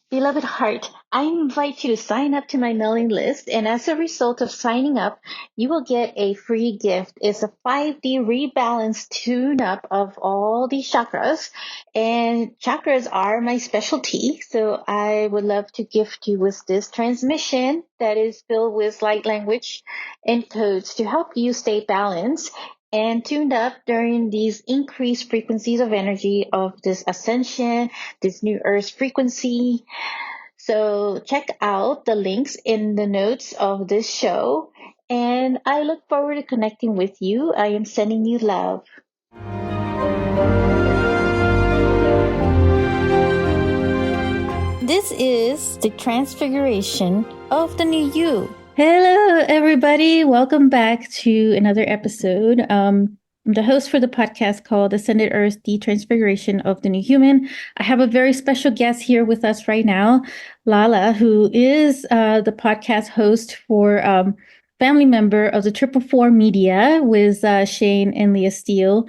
Beloved heart, I invite you to sign up to my mailing list, and as a result of signing up, you will get a free gift. It's a 5D rebalance tune up of all these chakras, and chakras are my specialty. So I would love to gift you with this transmission that is filled with light language and codes to help you stay balanced and tuned up during these increased frequencies of energy of this ascension, this new earth frequency. So check out the links in the notes of this show. And I look forward to connecting with you. I am sending you love. This is the transfiguration of the new you. Hello, everybody. Welcome back to another episode. I'm the host for the podcast called Ascended Earth, the Transfiguration of the New Human. I have a very special guest here with us right now, Lala, who is the podcast host for family member of the Triple Four Media with Shane and Leah Steele.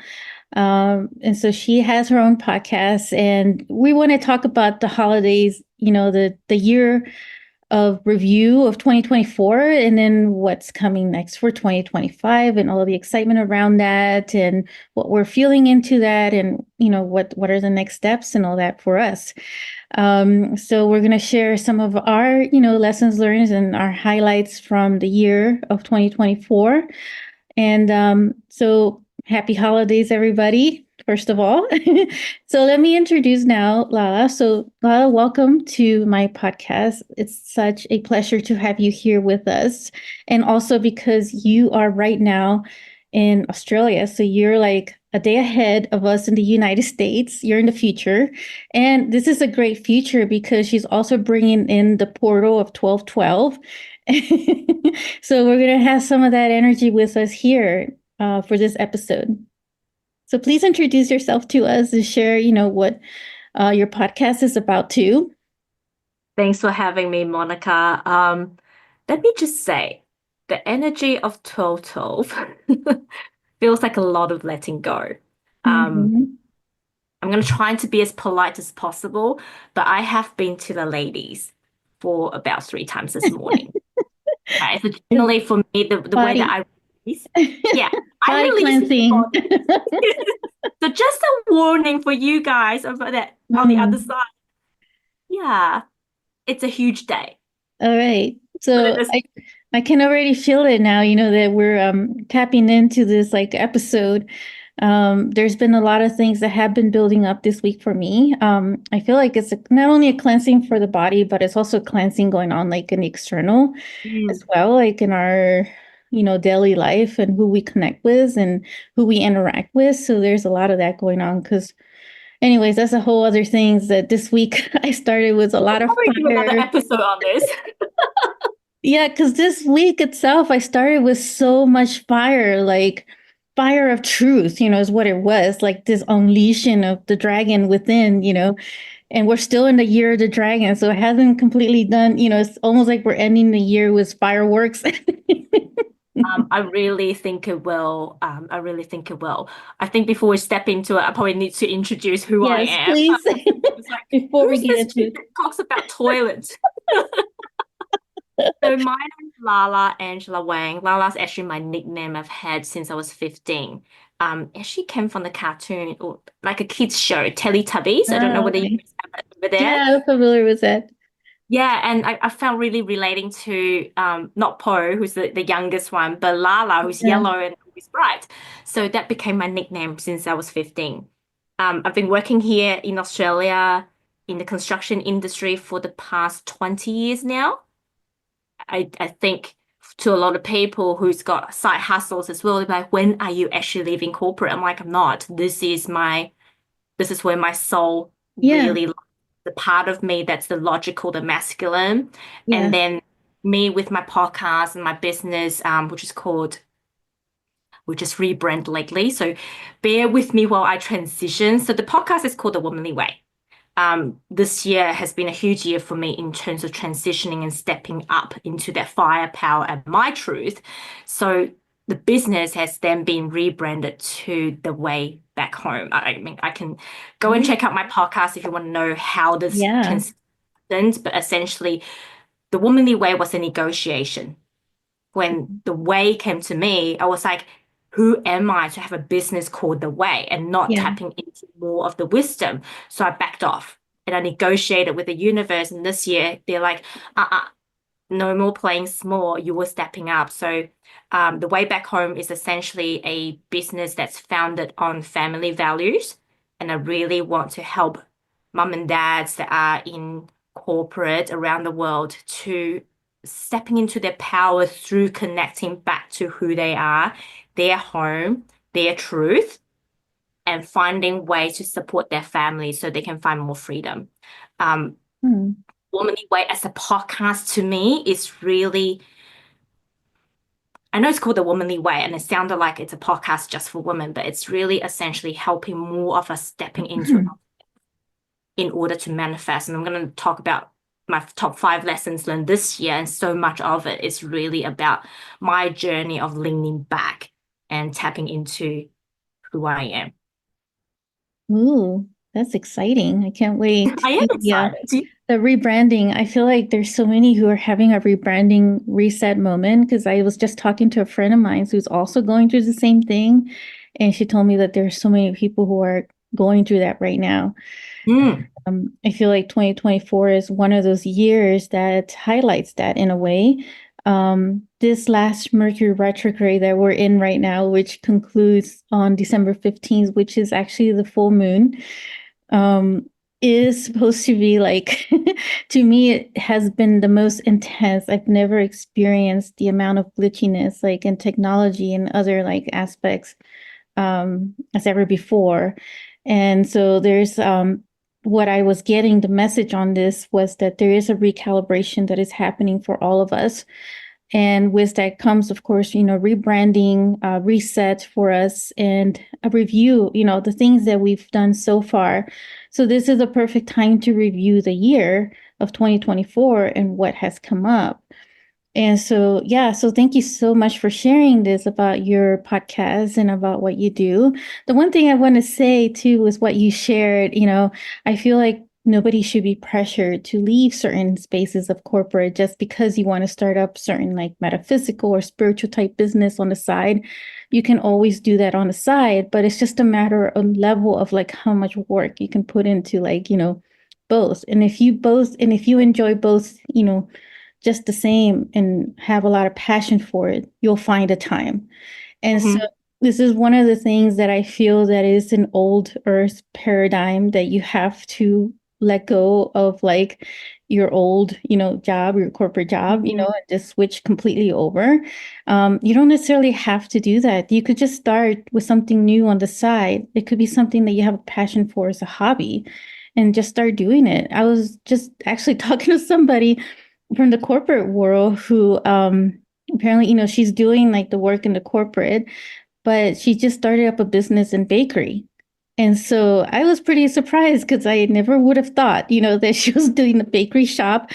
And so she has her own podcast, and we want to talk about the holidays, the year of review of 2024, and then what's coming next for 2025, and all the excitement around that, and what we're feeling into that, and what are the next steps and all that for us. So we're going to share some of our lessons learned and our highlights from the year of 2024. And so happy holidays, everybody, first of all. So let me introduce now Lala. So Lala, welcome to my podcast. It's such a pleasure to have you here with us. And also because you are right now in Australia. So you're like a day ahead of us in the United States. You're in the future. And this is a great future because she's also bringing in the portal of 1212. So we're going to have some of that energy with us here for this episode. So please introduce yourself to us and share, what your podcast is about too. Thanks for having me, Monica. Let me just say, the energy of 1212 feels like a lot of letting go. Mm-hmm. I'm going to try to be as polite as possible, but I have been to the ladies for about 3 times this morning. Right? So generally for me, the way that I release, yeah, I Body release cleansing. my body. So just a warning for you guys over that on the other side. Yeah, it's a huge day. All right. Put So it this I can already feel it now, that we're tapping into this like episode. There's been a lot of things that have been building up this week for me. I feel like it's not only a cleansing for the body, but it's also cleansing going on like in the external as well, like in our, daily life and who we connect with and who we interact with. So there's a lot of that going on because anyways, that's a whole other things that this week I started with a lot of probably do another fire. episode on this. Yeah, because this week itself, I started with so much fire, like fire of truth, is what it was, like this unleashing of the dragon within, and we're still in the year of the dragon. So it hasn't completely done, it's almost like we're ending the year with fireworks. I really think it will. I really think it will. I think before we step into it, I probably need to introduce who I Yes, am. please. It's like, Before we who's get this into chick that talks about toilets? So my name's Lala Angela Wang. Lala's actually my nickname I've had since I was 15. It actually came from the cartoon or like a kids show, Teletubbies. I don't know whether you okay. guys have that over there. Yeah, I'm familiar with that. Yeah, and I found really relating to not Poe, who's the youngest one, but Lala, who's Yeah. yellow and always bright. So that became my nickname since I was 15. I've been working here in Australia in the construction industry for the past 20 years now. I think to a lot of people who's got side hustles as well, they're like, when are you actually leaving corporate? I'm like, I'm not. This is where my soul Yeah. really the part of me that's the logical, the masculine. Yeah. And then me with my podcast and my business, which is called we just rebrand lately. So bear with me while I transition. So the podcast is called The Womanly Way. This year has been a huge year for me in terms of transitioning and stepping up into that firepower and my truth. So the business has then been rebranded to The Way Back Home. I mean, I can go and check out my podcast if you want to know how this Yeah. transition important, but essentially the womanly way was a negotiation. When the way came to me, I was like, who am I to have a business called the way and not Yeah. tapping into more of the wisdom? So I backed off and I negotiated with the universe. And this year they're like, uh-uh, no more playing small, you were stepping up. So the way back home is essentially a business that's founded on family values. And I really want to help mum and dads that are in corporate around the world to stepping into their power through connecting back to who they are, their home, their truth, and finding ways to support their family so they can find more freedom. Um, Hmm. Womanly Way as a podcast to me is really, I know it's called The Womanly Way and it sounded like it's a podcast just for women, but it's really essentially helping more of us stepping into in order to manifest. And I'm going to talk about my top 5 lessons learned this year. And so much of it is really about my journey of leaning back and tapping into who I am. Ooh, that's exciting. I can't wait. I am Yeah. excited. The rebranding. I feel like there's so many who are having a rebranding reset moment because I was just talking to a friend of mine who's also going through the same thing. And she told me that there's so many people who are going through that right now. Mm, I feel like 2024 is one of those years that highlights that in a way. This last Mercury retrograde that we're in right now, which concludes on December 15th, which is actually the full moon, um, is supposed to be like, to me, it has been the most intense. I've never experienced the amount of glitchiness, like in technology and other like aspects, as ever before. And so there's what I was getting the message on this was that there is a recalibration that is happening for all of us. And with that comes, of course, rebranding, reset for us, and a review, the things that we've done so far. So this is a perfect time to review the year of 2024 and what has come up. And so, yeah, so thank you so much for sharing this about your podcast and about what you do. The one thing I want to say too is what you shared. I feel like nobody should be pressured to leave certain spaces of corporate just because you want to start up certain like metaphysical or spiritual type business on the side. You can always do that on the side, but it's just a matter of level of like how much work you can put into like, both. And if you enjoy both, just the same and have a lot of passion for it, you'll find a time. And so mhm, this is one of the things that I feel that is an old earth paradigm that you have to let go of like your old, job, your corporate job, mhm, and just switch completely over. You don't necessarily have to do that. You could just start with something new on the side. It could be something that you have a passion for as a hobby and just start doing it. I was just actually talking to somebody from the corporate world who apparently, she's doing like the work in the corporate, but she just started up a business in bakery. And so I was pretty surprised because I never would have thought, that she was doing the bakery shop.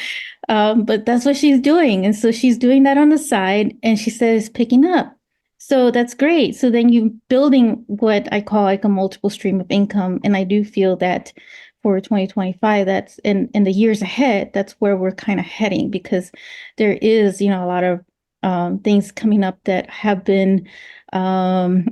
But that's what she's doing. And so she's doing that on the side and she says picking up. So that's great. So then you building what I call like a multiple stream of income. And I do feel that for 2025, that's in the years ahead, that's where we're kind of heading because there is, a lot of things coming up that have been um,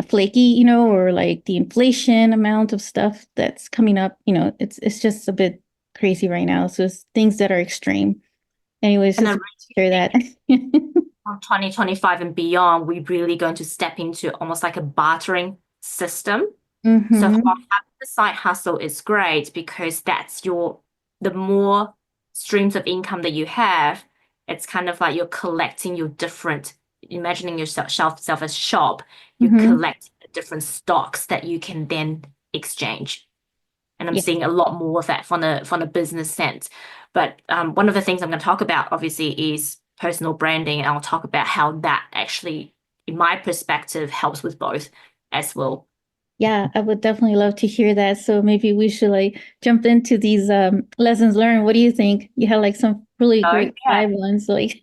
flaky, or like the inflation amount of stuff that's coming up, it's just a bit crazy right now. So it's things that are extreme. Anyways, and I just really to share that. think from 2025 and beyond, we're really going to step into almost like a bartering system. So Mm-hmm. while having the side hustle is great because the more streams of income that you have, it's kind of like you're collecting your different, imagining yourself as shop, you Mm-hmm. collect different stocks that you can then exchange. And I'm Yeah. seeing a lot more of that from the business sense. But one of the things I'm going to talk about, obviously, is personal branding, and I'll talk about how that actually, in my perspective, helps with both as well. Yeah, I would definitely love to hear that. So maybe we should like jump into these lessons learned. What do you think? You had like some really great Okay. five ones, like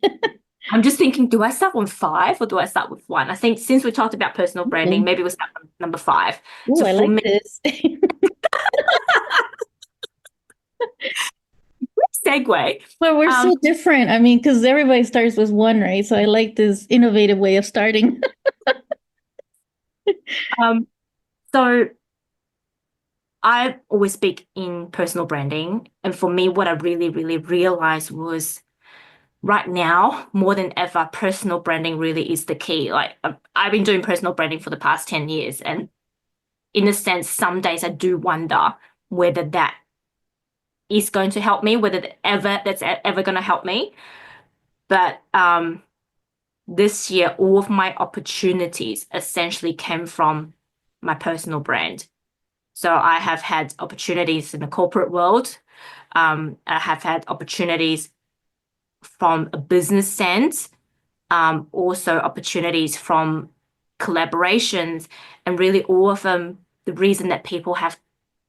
I'm just thinking, do I start with 5 or do I start with 1? I think since we talked about personal branding, ooh, maybe we'll start with number 5. ooh, So I for like me, this. segue. But we're Um, so different. I mean, because everybody starts with one, right? So I like this innovative way of starting. um, so I always speak in personal branding. And for me, what I really, really realized was right now, more than ever, personal branding really is the key. Like I've been doing personal branding for the past 10 years. And in a sense, some days I do wonder whether that is going to help me, whether that's ever going to help me. But this year, all of my opportunities essentially came from my personal brand. So I have had opportunities in the corporate world. I have had opportunities from a business sense, also opportunities from collaborations, and really all of them, the reason that people have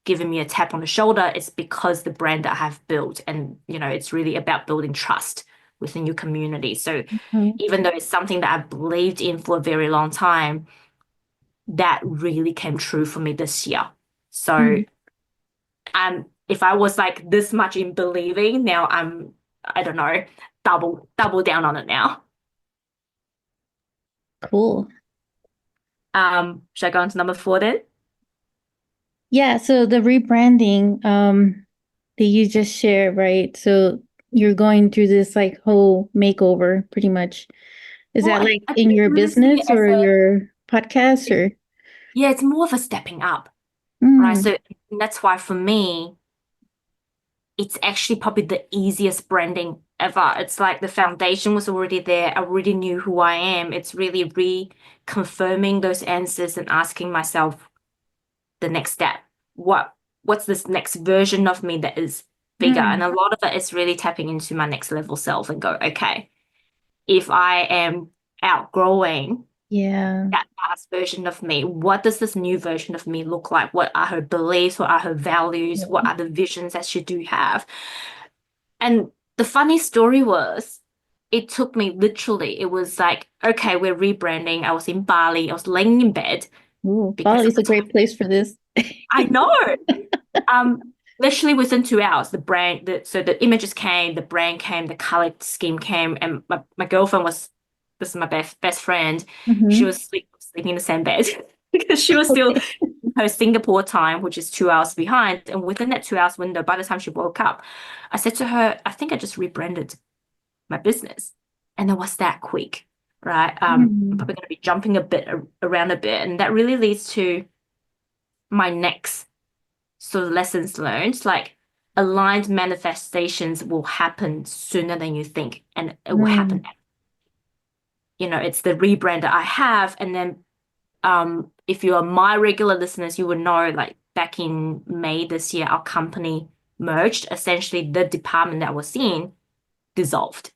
given me a tap on the shoulder is because the brand that I have built, and it's really about building trust within your community. So Mhm. even though it's something that I believed in for a very long time, that really came true for me this year. So Mm, if I was like this much in believing, now I don't know, double down on it now. cool. Should I go on to number 4 then? Yeah, so the rebranding that you just shared, right? So you're going through this like whole makeover pretty much. Is Well, that like I in didn't your really see business it as or your podcast or? yeah, it's more of a stepping up, right? Mm, So that's why for me, it's actually probably the easiest branding ever. It's like the foundation was already there. I already knew who I am. It's really reconfirming those answers and asking myself the next step. What's this next version of me that is bigger? And mm, a lot of it is really tapping into my next level self and go, okay, if I am outgrowing yeah. that past version of me, what does this new version of me look like? What are her beliefs? What are her values? What Yeah. are the visions that she do have? And the funny story was, it took me literally, it was like, okay, we're rebranding. I was in Bali. I was laying in bed Ooh, because Bali at is the a time, great place for this. I know. Literally within 2 hours, so the images came, the brand came, the color scheme came, and my girlfriend was, this is my best friend. She Hmm. was sleeping in the same bed because she was still Okay. in her Singapore time, which is 2 hours behind. And within that 2 hours window, by the time she woke up, I said to her, I think I just rebranded my business. And it was that quick, right? I'm Mm, probably going to be jumping a bit around a bit. And that really leads to my next sort of lessons learned. Like aligned manifestations will happen sooner than you think, and it will happen. mm, It's the rebrand that I have. And then if you are my regular listeners, you would know like back in May this year, our company merged. Essentially, the department that I was in dissolved.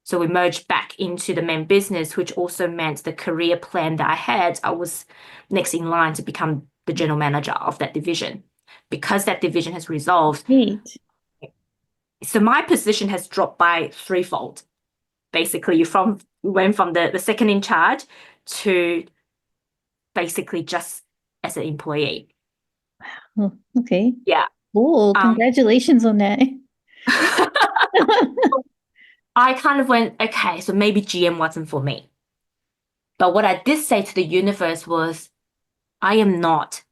So we merged back into the main business, which also meant the career plan that I had, I was next in line to become the general manager of that division. Because that division has resolved, great. so my position has dropped by threefold. Basically, from went from the second in charge to basically just as an employee. Oh, okay. Yeah. Cool. Um, Congratulations on that. I kind of went, okay, so maybe GM wasn't for me. But what I did say to the universe was, I am not.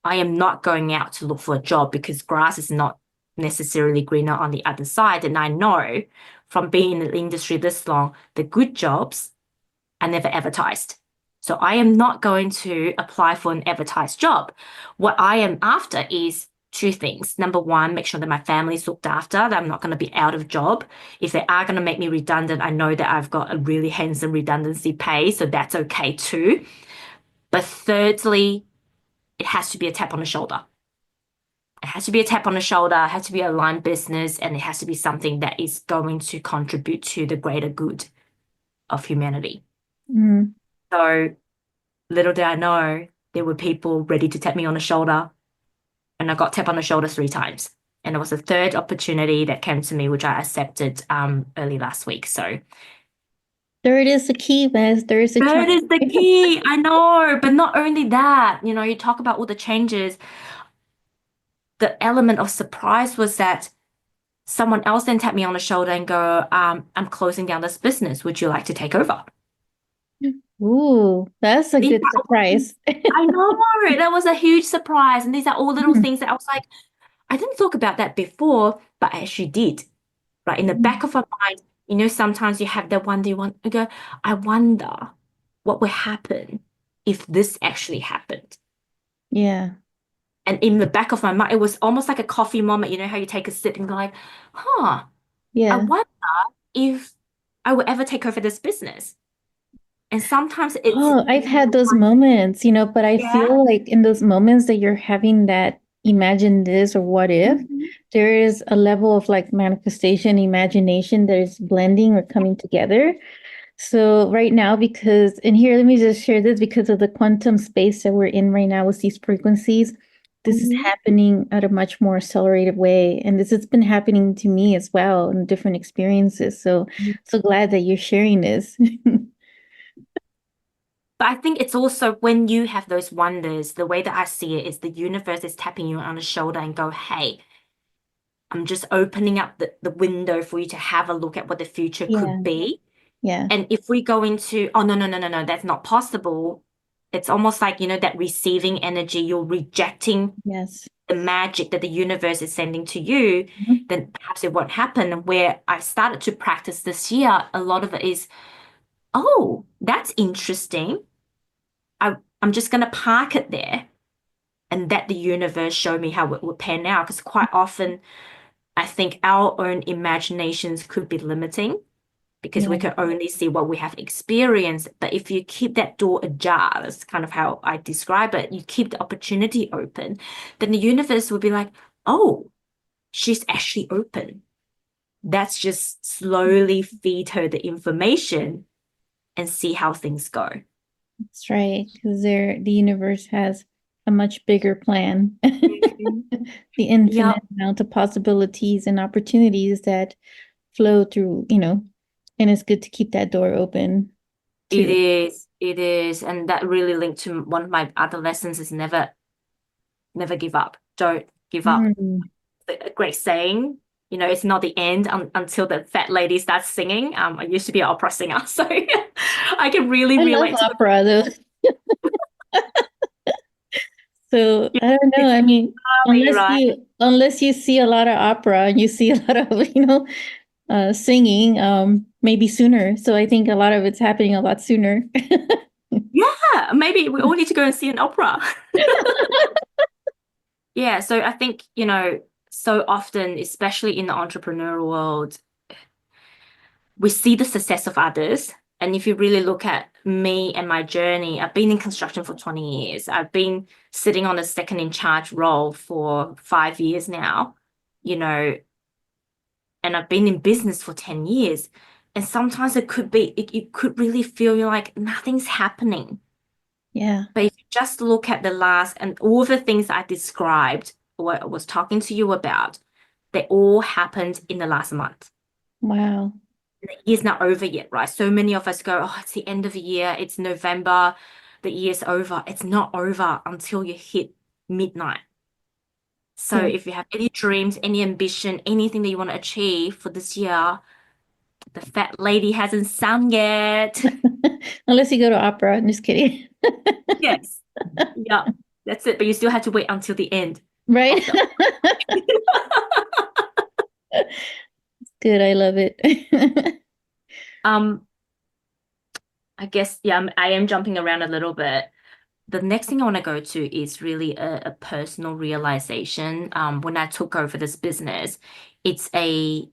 I am not going out to look for a job because grass is not necessarily greener on the other side. And I know from being in the industry this long, the good jobs are never advertised. So I am not going to apply for an advertised job. What I am after is two things. Number one, make sure that my family is looked after, that I'm not going to be out of job. If they are going to make me redundant, I know that I've got a really handsome redundancy pay, so that's okay too. But thirdly, it has to be a tap on the shoulder. It has to be a tap on the shoulder, it has to be a aligned business, and it has to be something that is going to contribute to the greater good of humanity. Mm, So little did I know there were people ready to tap me on the shoulder, and I got tapped on the shoulder 3 times. And it was the third opportunity that came to me, which I accepted early last week. So third is the key, Beth. There is a charm. third is the key. I know, but not only that, you talk about all the changes. The element of surprise was that Someone else then tap me on the shoulder and go, I'm closing down this business. Would you like to take over? Ooh, that's a These good are all- surprise. I know that was a huge surprise. And these are all little Mm, things that I was like, I didn't talk about that before, but I actually did. Right in the back mm. of our mind, sometimes you have that wonder, you want to go, I wonder what would happen if this actually happened. Yeah, And in the back of my mind, it was almost like a coffee moment. You know how you take a sip and go like, huh, I yeah. wonder if I would ever take over this business. And sometimes it's, Oh, I've had those moments, but I yeah. feel like in those moments that you're having that imagine this or what if, Mhm. there is a level of like manifestation, imagination that is blending or coming together. So right now, and here, let me just share this because of the quantum space that we're in right now with these frequencies, this is Mhm. happening at a much more accelerated way. And this has been happening to me as well in different experiences. So glad that you're sharing this. But I think it's also when you have those wonders, the way that I see it is the universe is tapping you on the shoulder and go, hey, I'm just opening up the window for you to have a look at what the future Yeah, could be. yeah, And if we go into, oh, no, no, no, no, no, that's not possible. It's almost like, that receiving energy, you're rejecting yes. the magic that the universe is sending to you, Mhm. then perhaps it won't happen. And where I've started to practice this year, a lot of it is, oh, that's interesting. I'm just going to park it there and let the universe show me how it will pan out. Because quite often, I think our own imaginations could be limiting because we Yeah, can only see what we have experienced. But if you keep that door ajar, that's kind of how I describe it, you keep the opportunity open, then the universe will be like, oh, she's actually open. That's just slowly feed her the information and see how things go. that's right. Because the universe has a much bigger plan. Mhm. The Yeah, infinite amount of possibilities and opportunities that flow through, and it's good to keep that door open it too. is. It is. And that really linked to one of my other lessons is never give up. Don't give up. Mm. A great saying. It's not the end until the fat lady starts singing. I used to be an opera singer, so I can really I love relate to the opera though. So I don't know. I mean, finale, right? unless you see a lot of opera and you see a lot of, singing, maybe sooner. So I think a lot of it's happening a lot sooner. Yeah, maybe we all need to go and see an opera. Yeah, so I think, so often, especially in the entrepreneurial world, we see the success of others. And if you really look at me and my journey, I've been in construction for 20 years. I've been sitting on a second in charge role for 5 years now, you know, and I've been in business for 10 years. And sometimes it could really feel like nothing's happening. Yeah. But if you just look at the last and all the things I described, what I was talking to you about, they all happened in the last month. Wow. The year's not over yet, right? So many of us go, oh, it's the end of the year, it's November, the year's over. It's not over until you hit midnight. So Yeah. if you have any dreams, any ambition, anything that you want to achieve for this year, the fat lady hasn't sung yet. Unless you go to opera. I'm just kidding. Yes. Yeah, that's it. But you still have to wait until the end Right? of the. Good. I love it. Um, I guess, yeah, I am jumping around a little bit. The next thing I want to go to is really a personal realization. When I took over this business, it's a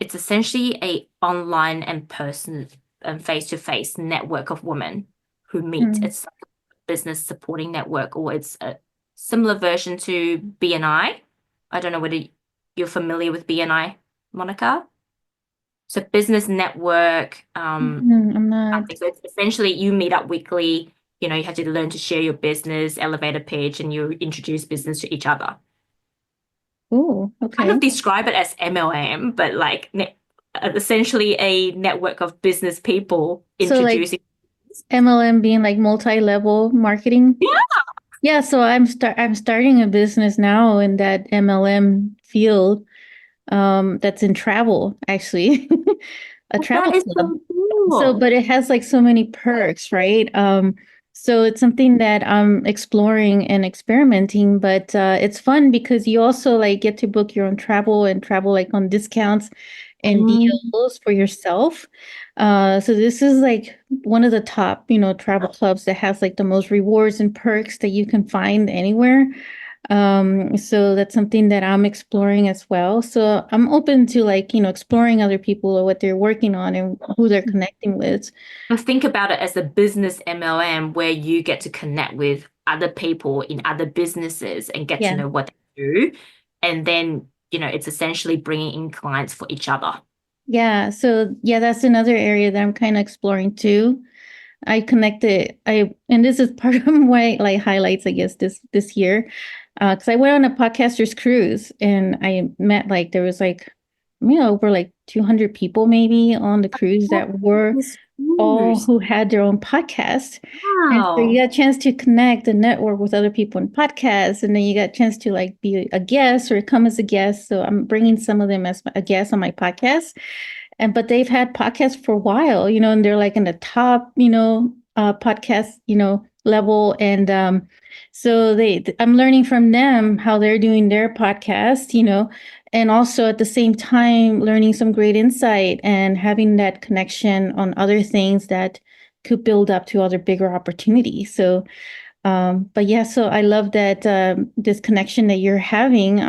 it's essentially a online and person and face-to-face network of women who meet. Mm. It's like a business supporting network, or it's a similar version to BNI. I don't know whether you're familiar with BNI, Monica. So business network, I'm not. something. So it's essentially you meet up weekly. You have to learn to share your business, elevator pitch, and you introduce business to each other. Oh, Kind of okay. describe it as MLM, but like essentially a network of business people So like introducing. MLM being like multi-level marketing. Yeah. Yeah, so I'm starting a business now in that MLM field. that's in travel, actually, a But that travel is club. so So, cool. but it has like so many perks, right? So it's something that I'm exploring and experimenting, but it's fun because you also like get to book your own travel and travel like on discounts and Mm. deals for yourself. So this is like one of the top, travel clubs that has like the most rewards and perks that you can find anywhere. So that's something that I'm exploring as well. So I'm open to like, exploring other people or what they're working on and who they're connecting with. And think about it as a business MLM where you get to connect with other people in other businesses and get to Yeah. know what they do. And then, it's essentially bringing in clients for each other. Yeah. So yeah, that's another area that I'm kind of exploring too. I connected and this is part of my like highlights, I guess, this year. Because I went on a podcaster's cruise and I met like there was like over like 200 people maybe on the cruise What that were is all news? who had their own podcast. And so you Wow. got a chance to connect and network with other people in podcasts, and then you got a chance to like be a guest or come as a guest. So I'm bringing some of them as a guest on my podcast, and but they've had podcasts for a while, and they're like in the top, podcast, level, and so I'm learning from them how they're doing their podcast, and also at the same time learning some great insight and having that connection on other things that could build up to other bigger opportunities. So, but yeah, so I love that this connection that you're having.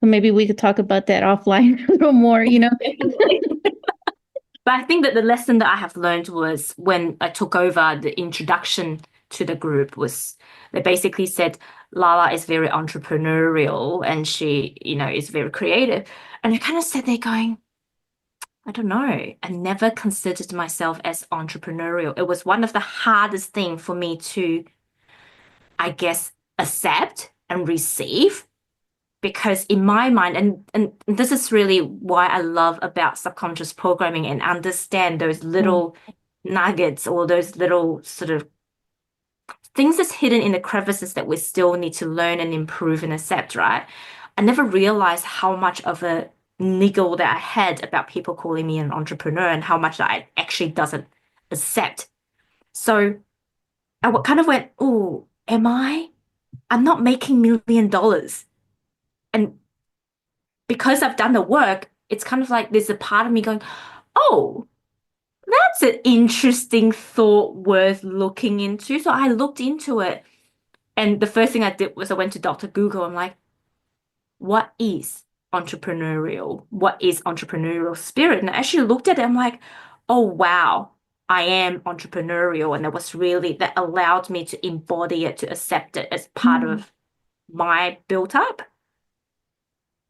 Maybe we could talk about that offline a little more. Definitely. But I think that the lesson that I have learned was when I took over the introduction to the group was they basically said Lala is very entrepreneurial and she, is very creative. And I kind of sat there going, I don't know. I never considered myself as entrepreneurial. It was one of the hardest thing for me to, I guess, accept and receive because in my mind, and this is really why I love about subconscious programming and understand those Mm, little nuggets or those little sort of things that's hidden in the crevices that we still need to learn and improve and accept, right? I never realized how much of a niggle that I had about people calling me an entrepreneur and how much that I actually doesn't accept. So kind of went, oh, am I? I'm not making $1 million. And because I've done the work, it's kind of like there's a part of me going, oh, that's an interesting thought worth looking into. So I looked into it. And the first thing I did was I went to Dr. Google. I'm like, what is entrepreneurial? What is entrepreneurial spirit? And I actually looked at it. I'm like, oh, wow, I am entrepreneurial. And that was really, that allowed me to embody it, to accept it as part mm, of my built up.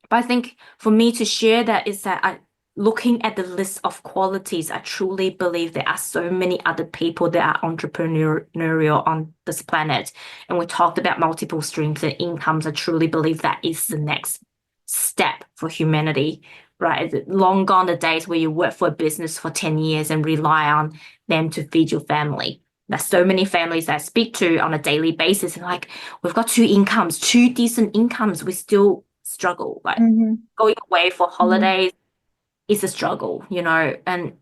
But I think for me to share that is that looking at the list of qualities, I truly believe there are so many other people that are entrepreneurial on this planet. And we talked about multiple streams and incomes. I truly believe that is the next step for humanity, right? Long gone the days where you work for a business for 10 years and rely on them to feed your family. There's so many families that I speak to on a daily basis, and like, we've got two incomes, two decent incomes. We still struggle. Like mhm, going away for mhm. holidays is a struggle, And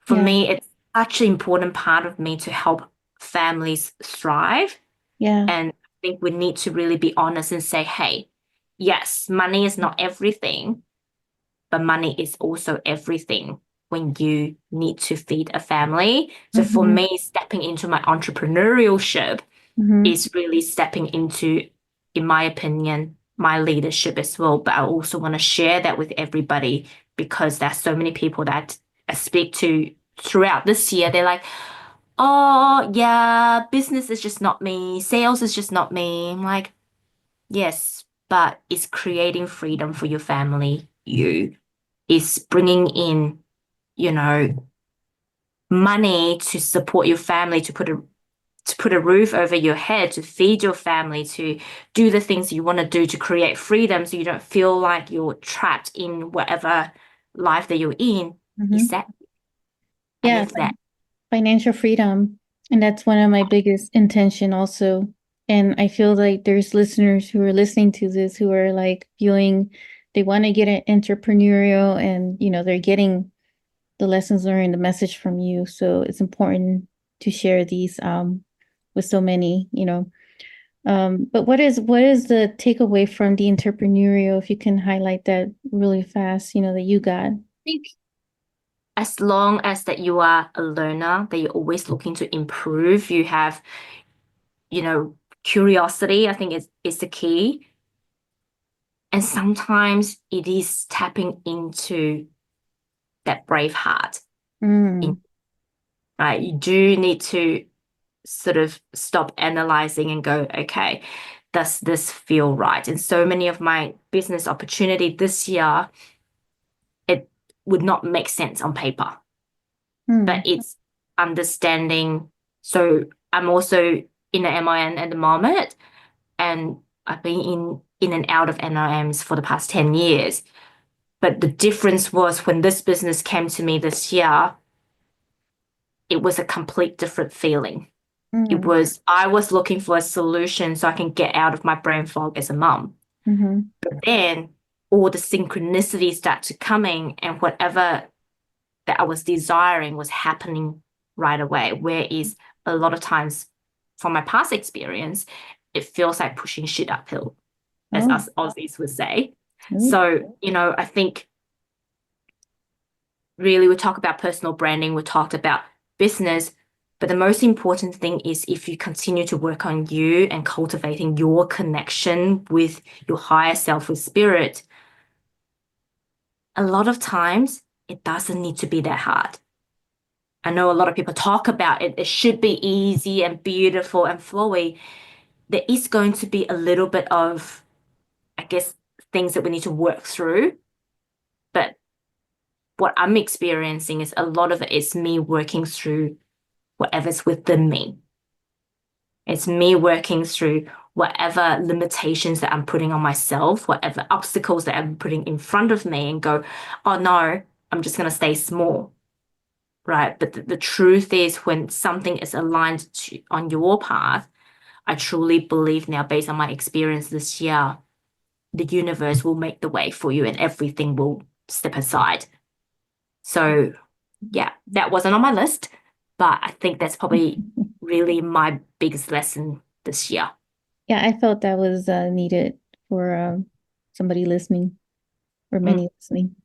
for Yeah, me, it's such an important part of me to help families thrive. yeah. And I think we need to really be honest and say, hey, yes, money is not everything, but money is also everything when you need to feed a family. So for Mhm, me, stepping into my entrepreneurship mhm, is really stepping into, in my opinion, my leadership as well. But I also want to share that with everybody because there's so many people that I speak to throughout this year. They're like, oh, yeah, business is just not me. Sales is just not me. I'm like, yes, but it's creating freedom for your family. You is bringing in, you know, money to support your family, to put a roof over your head, to feed your family, to do the things you want to do, to create freedom so you don't feel like you're trapped in whatever life that you're in, is mhm. that I Yeah, live that. financial freedom. And that's one of my biggest intention also. And I feel like there's listeners who are listening to this who are like feeling they want to get an entrepreneurial, and they're getting the lessons learned, the message from you. So it's important to share these with so many, but what is the takeaway from the entrepreneurial, if you can highlight that really fast, that you got? think as long as that you are a learner, that you're always looking to improve, you have, you know, curiosity, I think is the key. And sometimes it is tapping into that brave heart. In, Mm, right? You do need to sort of stop analyzing and go, okay, does this feel right? And so many of my business opportunity this year, it would not make sense on paper, but mm, it's understanding. So I'm also in the MIN at the moment, and I've been in and out of NIMs for the past 10 years. But the difference was when this business came to me this year, it was a complete different feeling. mm, I was looking for a solution so I can get out of my brain fog as a mum. mm-hmm. But then all the synchronicities started coming, and whatever that I was desiring was happening right away. Whereas a lot of times from my past experience, it feels like pushing shit uphill, as Oh, us Aussies would say. oh, So, I think really we talk about personal branding, we talked about business, but the most important thing is if you continue to work on you and cultivating your connection with your higher self with spirit, a lot of times it doesn't need to be that hard. I know a lot of people talk about it. It should be easy and beautiful and flowy. There is going to be a little bit of, I guess, things that we need to work through. But what I'm experiencing is a lot of it is me working through whatever's within me. It's me working through whatever limitations that I'm putting on myself, whatever obstacles that I'm putting in front of me, and go, oh no, I'm just going to stay small. Right. But the truth is, when something is aligned on your path, I truly believe now, based on my experience this year, the universe will make the way for you and everything will step aside. So, yeah, that wasn't on my list, but I think that's probably really my biggest lesson this year. yeah, I felt that was needed for somebody listening, or Mm. many listening.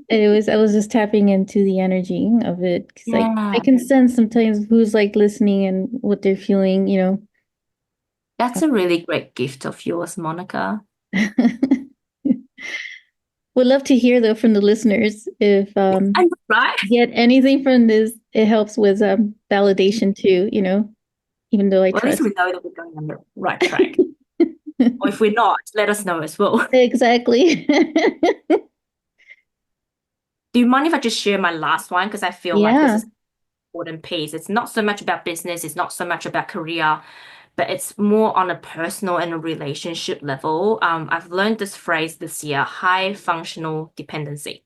I was just tapping into the energy of it, because I Yeah, can sense sometimes who's like listening and what they're feeling. that's a really great gift of yours, Monica. Would love to hear though from the listeners if I know, right? get anything from this. It helps with validation too, even though I Well, at least trust. we know that we're going on the right track. Or if we're not, let us know as well. Exactly. Do you mind if I just share my last one? Because I feel like this Yeah. is an important piece. It's not so much about business, it's not so much about career, but it's more on a personal and a relationship level. I've learned this phrase this year, high functional dependency,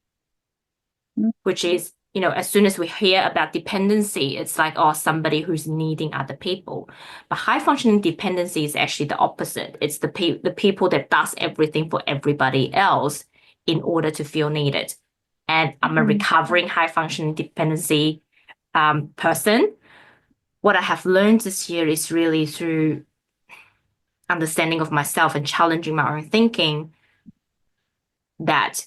which is, as soon as we hear about dependency, it's like, oh, somebody who's needing other people. But high functioning dependency is actually the opposite. It's the people that does everything for everybody else in order to feel needed. And I'm a Mm. recovering high functioning dependency person. What I have learned this year is really through understanding of myself and challenging my own thinking that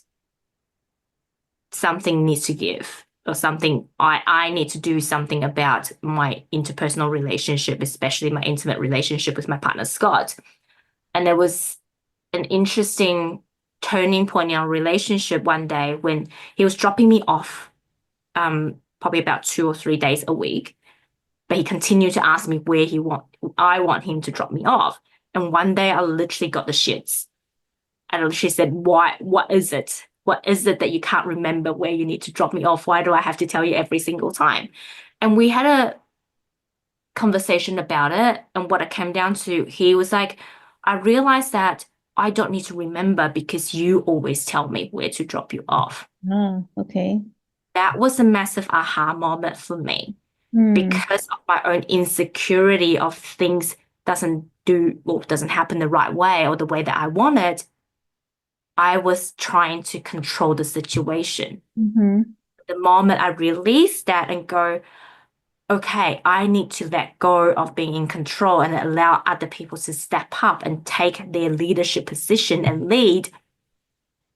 something needs to give, or something I need to do something about my interpersonal relationship, especially my intimate relationship with my partner Scott. And there was an interesting turning point in our relationship one day when he was dropping me off, probably about 2 or 3 days a week, but he continued to ask me where I want him to drop me off. And one day I literally got the shits. And she said, why, what is it? What is it that you can't remember where you need to drop me off? Why do I have to tell you every single time? And we had a conversation about it. And what it came down to, he was like, I realized that I don't need to remember because you always tell me where to drop you off. Ah, okay. That was a massive aha moment for me Hmm. because of my own insecurity of things doesn't happen the right way or the way that I want it, I was trying to control the situation. Mm-hmm. The moment I release that and go, okay, I need to let go of being in control and allow other people to step up and take their leadership position and lead,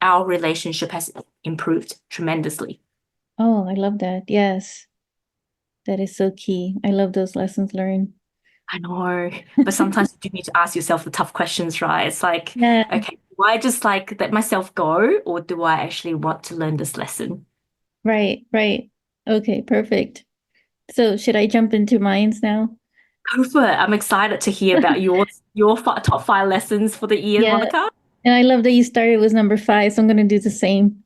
our relationship has improved tremendously. Oh, I love that. Yes, that is so key. I love those lessons learned. I know, but sometimes you do need to ask yourself the tough questions, right? It's like, Yeah, okay, do I just like let myself go, or do I actually want to learn this lesson? right, right. Okay, perfect. So should I jump into mines now? Go for it. I'm excited to hear about your top five lessons for the year, Yeah. Monica. And I love that you started with number five, so I'm going to do the same.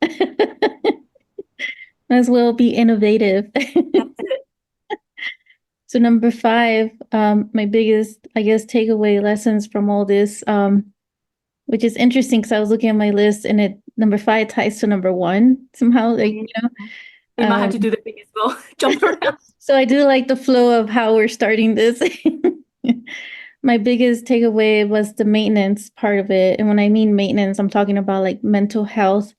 As well be innovative. That's it. So number five, my biggest, I guess, takeaway lessons from all this, which is interesting because I was looking at my list and it number five ties to number one somehow, like, Mhm. you know. We might have to do the thing as well. Jump around. So I do like the flow of how we're starting this. My biggest takeaway was the maintenance part of it. And when I mean maintenance, I'm talking about like mental health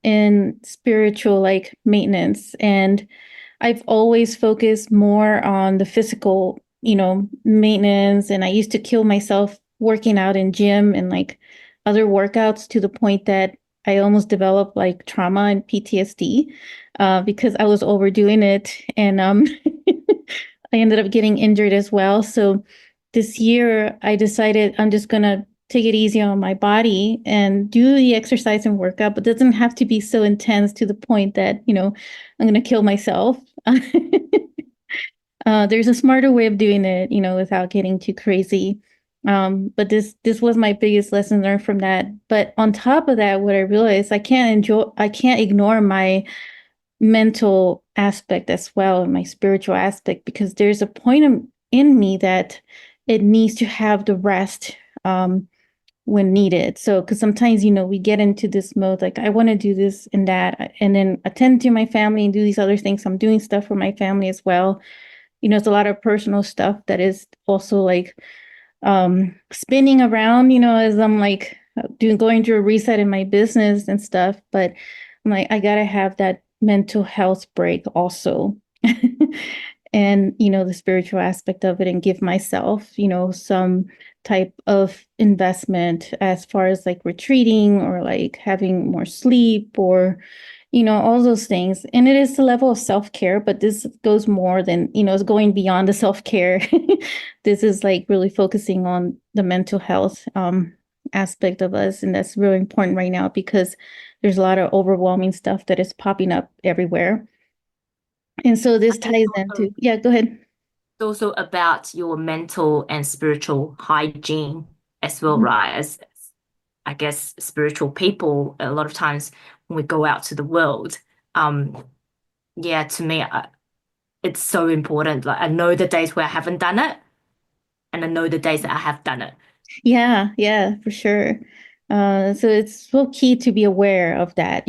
and spiritual like maintenance. And I've always focused more on the physical, maintenance. And I used to kill myself working out in gym and like other workouts to the point that I almost developed like trauma and PTSD because I was overdoing it. And I ended up getting injured as well. So this year I decided I'm just going to take it easy on my body and do the exercise and workout, but it doesn't have to be so intense to the point that, I'm going to kill myself. There's a smarter way of doing it, without getting too crazy. But this was my biggest lesson learned from that. But on top of that, what I realized I can't ignore my mental aspect as well and my spiritual aspect because there's a point in me that it needs to have the rest when needed. So, because sometimes, we get into this mode like, I want to do this and that, and then attend to my family and do these other things. I'm doing stuff for my family as well. It's a lot of personal stuff that is also like spinning around, as I'm like going through a reset in my business and stuff. But I'm like, I gotta have that mental health break also. And the spiritual aspect of it and give myself some type of investment as far as like retreating or like having more sleep or all those things. And it is the level of self-care, but this goes more than it's going beyond the self-care. This is like really focusing on the mental health aspect of us, and that's really important right now because there's a lot of overwhelming stuff that is popping up everywhere. And so I this think ties into, yeah, go ahead. it's also about your mental and spiritual hygiene as well, Mhm. right? As I guess spiritual people, a lot of times when we go out to the world, um, yeah, to me, it's so important. Like I know the days where I haven't done it, and I know the days that I have done it. Yeah, yeah, for sure. So it's so key to be aware of that.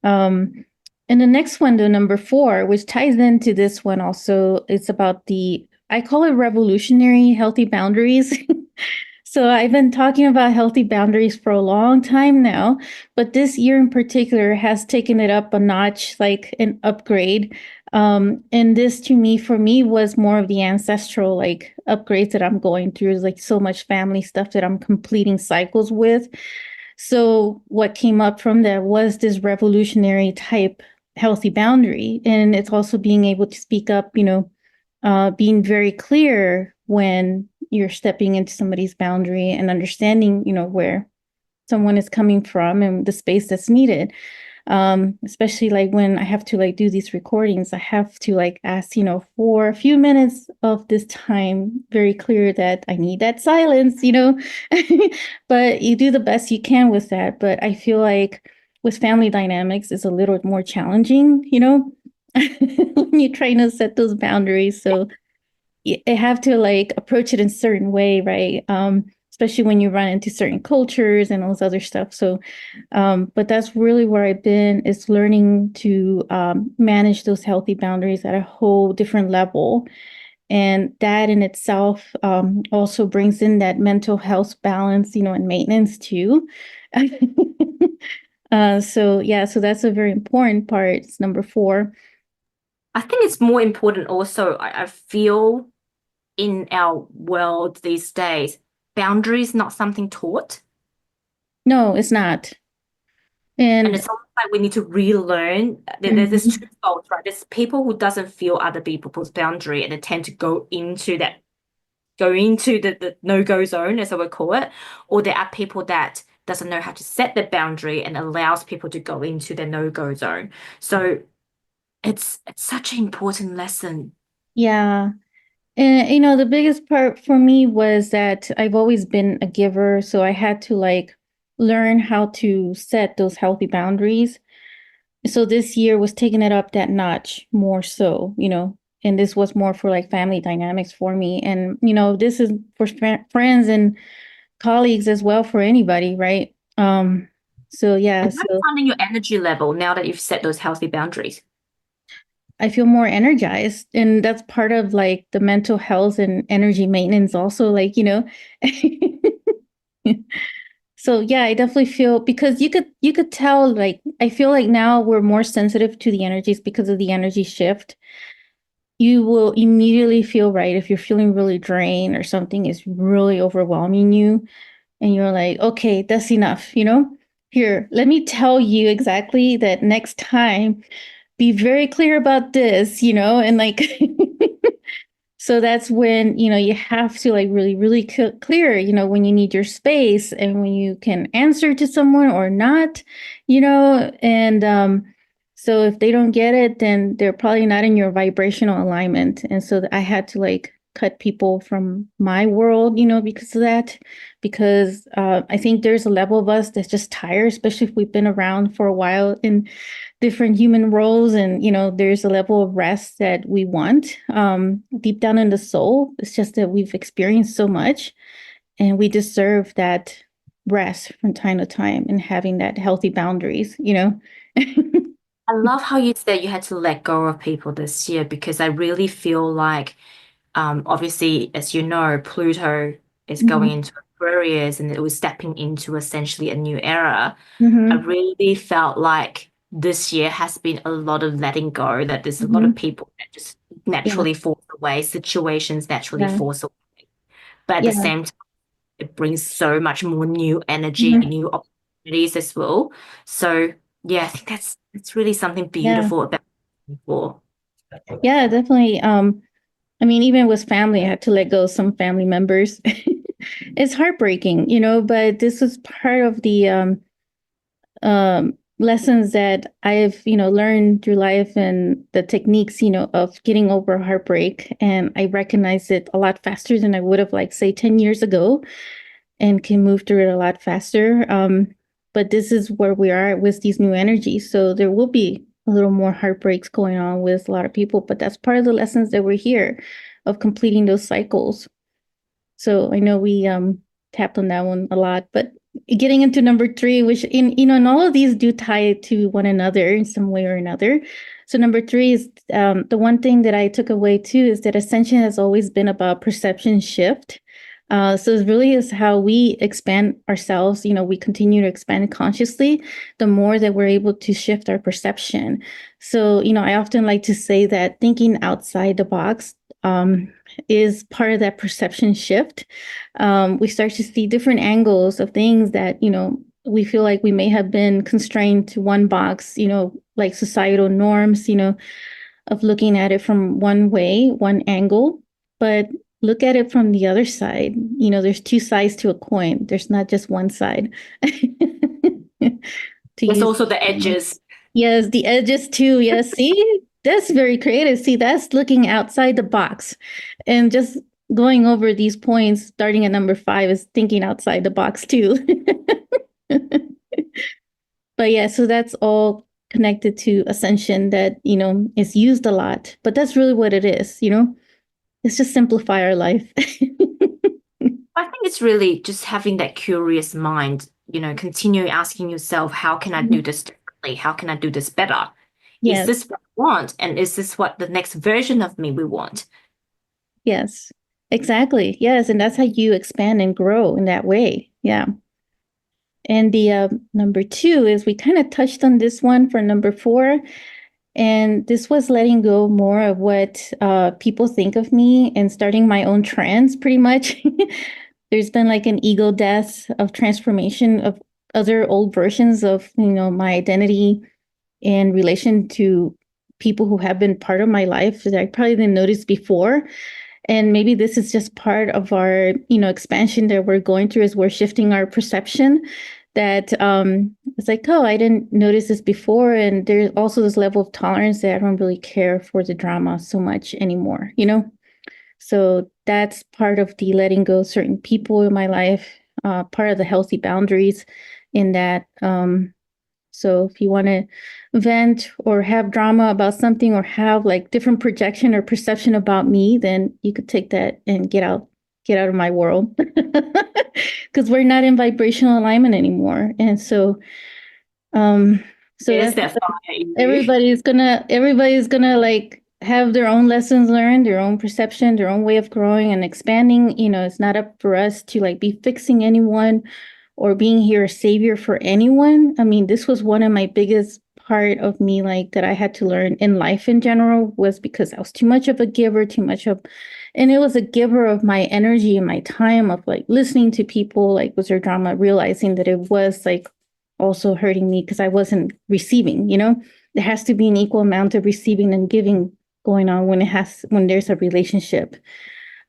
Um, and the next one, the number four, which ties into this one also, it's about I call it revolutionary healthy boundaries. So I've been talking about healthy boundaries for a long time now, but this year in particular has taken it up a notch, like an upgrade. And this to me, for me, was more of the ancestral like upgrades that I'm going through, like so much family stuff that I'm completing cycles with. So what came up from that was this revolutionary type healthy boundary. And it's also being able to speak up, being very clear when you're stepping into somebody's boundary and understanding, where someone is coming from and the space that's needed. Especially like when I have to like do these recordings, I have to like ask, for a few minutes of this time, very clear that I need that silence. But you do the best you can with that. But I feel like with family dynamics, it's a little more challenging, when you're trying to set those boundaries. So you have to like approach it in a certain way, right? Especially when you run into certain cultures and all this other stuff. So, but that's really where I've been is learning to manage those healthy boundaries at a whole different level. And that in itself also brings in that mental health balance, and maintenance too. So yeah, so that's a very important part. It's number four. I think it's more important also, I feel in our world these days, boundaries not something taught. No, it's not. And And it's almost like we need to relearn. There's this mhm, two faults, right? There's people who doesn't feel other people's boundary and they tend to go into the no-go zone, as I would call it. Or there are people that doesn't know how to set their boundary and allows people to go into their no-go zone. So it's such an important lesson. yeah. And the biggest part for me was that I've always been a giver, so I had to like learn how to set those healthy boundaries. So this year was taking it up that notch more so, and this was more for like family dynamics for me. And, this is for friends and colleagues as well for anybody, right? So yeah, And how are you so finding your energy level now that you've set those healthy boundaries? I feel more energized. And that's part of like the mental health and energy maintenance also, like, So yeah, I definitely feel because you could tell like I feel like now we're more sensitive to the energies because of the energy shift. You will immediately feel right if you're feeling really drained or something is really overwhelming you and you're like, "Okay, that's enough, Here, let me tell you exactly that next time be very clear about this, and like so that's when, you have to like really, really clear, when you need your space and when you can answer to someone or not, and so if they don't get it, then they're probably not in your vibrational alignment. And so I had to like cut people from my world, because of that, because I think there's a level of us that's just tired, especially if we've been around for a while in different human roles, and there's a level of rest that we want deep down in the soul. It's just that we've experienced so much and we deserve that rest from time to time and having that healthy boundaries. I love how you said you had to let go of people this year because I really feel like, obviously, as you know, Pluto is going Mhm. into Aquarius and it was stepping into essentially a new era. I Mhm. really felt like this year has been a lot of letting go, that there's a lot of Mhm. people that just Yeah. naturally falls away, situations naturally Yeah. falls away. But at the Yeah. same time, it brings so much more new energy, Mhm. new opportunities as well. So yeah, I think that's really something Yeah. beautiful about people. Yeah, definitely. I mean, even with family, I had to let go of some family members. It's heartbreaking, but this was part of the lessons that I've, learned through life and the techniques, of getting over heartbreak. And I recognize it a lot faster than I would have, like, say, 10 years ago, and can move through it a lot faster. But this is where we are with these new energies. So there will be a little more heartbreaks going on with a lot of people, but that's part of the lessons that we're here of completing those cycles. So I know we tapped on that one a lot, but getting into number three, which and all of these do tie to one another in some way or another. So number three is the one thing that I took away too is that ascension has always been about perception shift. So it really is how we expand ourselves. We continue to expand consciously, the more that we're able to shift our perception. So, I often like to say that thinking outside the box is part of that perception shift. We start to see different angles of things that, we feel like we may have been constrained to one box, like societal norms, of looking at it from one way, one angle. But look at it from the other side. There's two sides to a coin, there's not just one side. To There's use. also the edges. Yes, the edges too. Yes, see, that's very creative. See, that's looking outside the box, and just going over these points, starting at number five, is thinking outside the box too. But yeah, so that's all connected to ascension that is used a lot, but that's really what it is. It's just simplify our life. I think it's really just having that curious mind, continue asking yourself, how can I do this differently? How can I do this better? Is Yes. this what I want? And is this what the next version of me we want? Yes, exactly. Yes, and that's how you expand and grow in that way. Yeah. And the number two is we kind of touched on this one for number four. And this was letting go more of what people think of me and starting my own trends, pretty much. There's been like an ego death of transformation of other old versions of, my identity in relation to people who have been part of my life that I probably didn't notice before. And maybe this is just part of our, expansion that we're going through as we're shifting our perception that it's like, oh, I didn't notice this before. And there's also this level of tolerance that I don't really care for the drama so much anymore. So that's part of the letting go of certain people in my life, part of the healthy boundaries in that. So if you want to vent or have drama about something or have like different projection or perception about me, then you could take that and get out of my world. Because we're not in vibrational alignment anymore. And um so There's that's that fire in you. everybody's gonna like have their own lessons learned, their own perception, their own way of growing and expanding. It's not up for us to like be fixing anyone or being here a savior for anyone. I mean, this was one of my biggest part of me like that I had to learn in life in general was because I was too much of a giver, and it was a giver of my energy and my time of like listening to people like was their drama, realizing that it was like also hurting me because I wasn't receiving. There has to be an equal amount of receiving and giving going on when there's a relationship.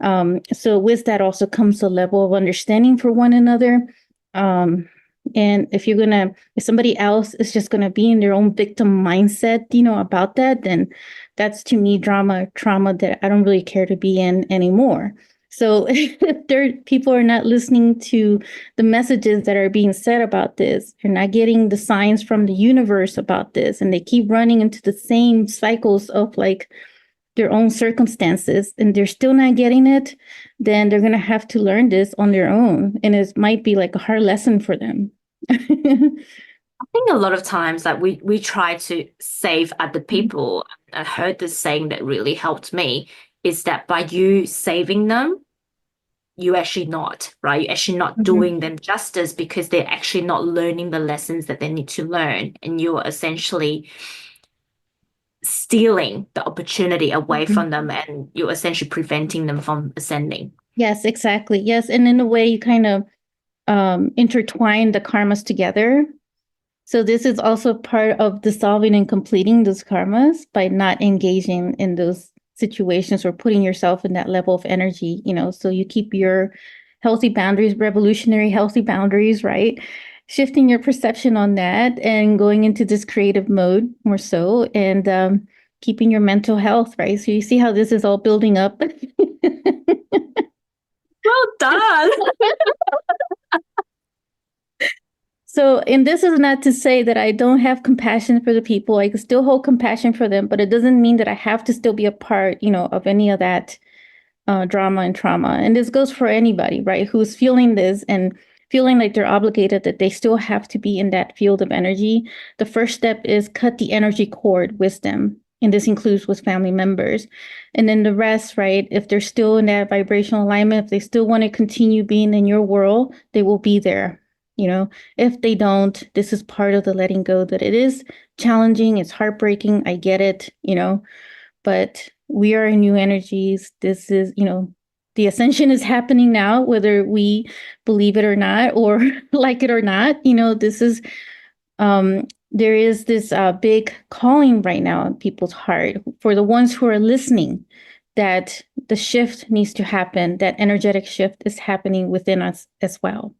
So with that also comes a level of understanding for one another. Um, and if somebody else is just gonna be in their own victim mindset, about that, then that's to me trauma that I don't really care to be in anymore. So if people are not listening to the messages that are being said about this, they're not getting the signs from the universe about this, and they keep running into the same cycles of like their own circumstances and they're still not getting it, then they're going to have to learn this on their own. And it might be like a hard lesson for them. I think a lot of times that we try to save other people. I heard this saying that really helped me is that by you saving them, you actually not, right? You're actually not Mhm. doing them justice because they're actually not learning the lessons that they need to learn. And you're essentially stealing the opportunity away Mhm. from them and you're essentially preventing them from ascending. Yes, exactly. Yes. And in a way, you kind of intertwine the karmas together. So this is also part of dissolving and completing those karmas by not engaging in those situations or putting yourself in that level of energy. So you keep your healthy boundaries, revolutionary healthy boundaries, right? Shifting your perception on that and going into this creative mode more so and keeping your mental health, right? So you see how this is all building up. Well done. So, and this is not to say that I don't have compassion for the people. I can still hold compassion for them, but it doesn't mean that I have to still be a part, of any of that drama and trauma. And this goes for anybody, right, who's feeling this and feeling like they're obligated that they still have to be in that field of energy. The first step is cut the energy cord with them. And this includes with family members. And then the rest, right, if they're still in that vibrational alignment, if they still want to continue being in your world, they will be there. If they don't, this is part of the letting go that it is challenging, it's heartbreaking. I get it. But we are in new energies. This is, the ascension is happening now, whether we believe it or not, or like it or not. There is this big calling right now in people's heart for the ones who are listening that the shift needs to happen, that energetic shift is happening within us as well.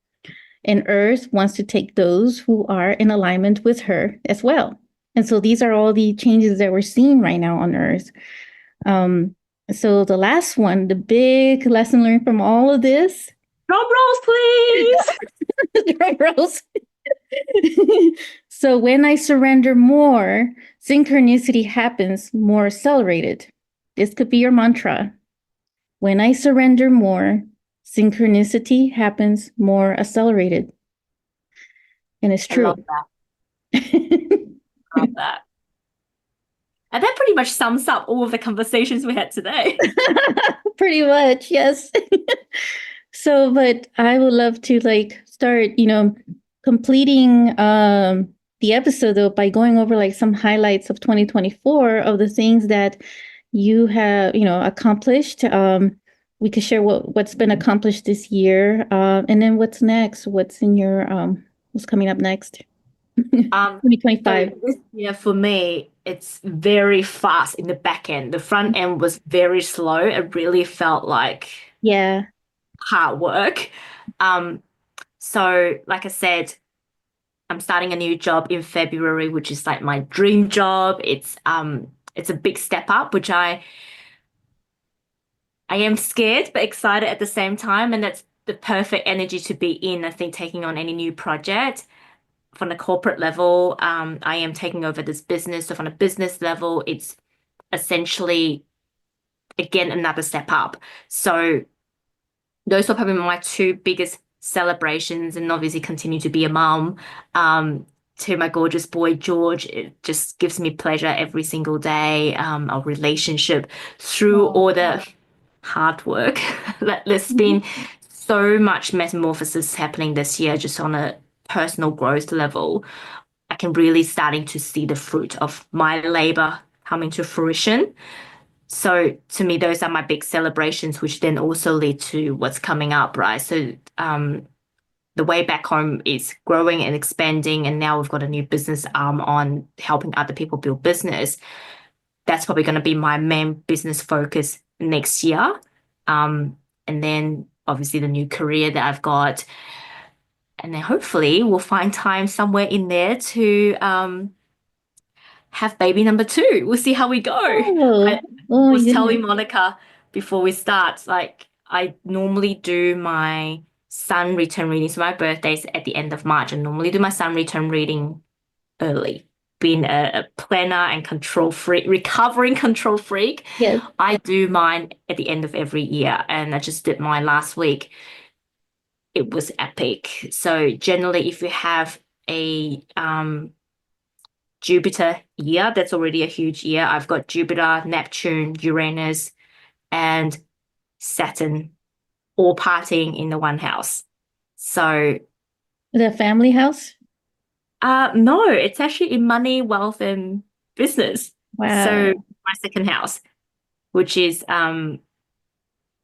And Earth wants to take those who are in alignment with her as well. And so these are all the changes that we're seeing right now on Earth. Um, so the last one, the big lesson learned from all of this, Drum rolls, please. drum rolls. So when I surrender more, synchronicity happens more accelerated. This could be your mantra. When I surrender more, synchronicity happens more accelerated. And it's I love true. that. Love that. And that pretty much sums up all of the conversations we had today. Pretty much, yes. So, but I would love to like start, completing the episode though by going over like some highlights of 2024 of the things that you have, accomplished. We could share what's been accomplished this year, and then what's next. What's coming up next? Um, so 2025. this year for me, it's very fast in the back end. The front end was very slow. It really felt like Yeah, hard work. Um, so like I said, I'm starting a new job in February, which is like my dream job. It's a big step up, which I am scared but excited at the same time, and that's the perfect energy to be in, I think, taking on any new project. From the corporate level, I am taking over this business. So from a business level, it's essentially again another step up. So those are probably my two biggest celebrations, and obviously continue to be a mum to my gorgeous boy George. It just gives me pleasure every single day. Our relationship through oh. all the hard work. There's been so much metamorphosis happening this year, just on a personal growth level. I can really starting to see the fruit of my labor coming to fruition. So to me, those are my big celebrations, which then also lead to what's coming up, right? So the way back home is growing and expanding, and now we've got a new business arm on helping other people build business. That's probably going to be my main business focus next year. And then obviously the new career that I've got. And then hopefully we'll find time somewhere in there to have baby number two. We'll see how we go. I Oh, oh my was goodness. telling Monica before we start, like I normally do my sun return reading. So my birthday's at the end of March. I normally do my sun return reading early. Being a planner and control freak, recovering control freak, Yes. I do mine at the end of every year. And I just did mine last week. It was epic. So generally, if you have a Jupiter year, that's already a huge year. I've got Jupiter, Neptune, Uranus, and Saturn all partying in the one house. So, The family house? no, it's actually in money, wealth, and business. So Wow. my second house, which is going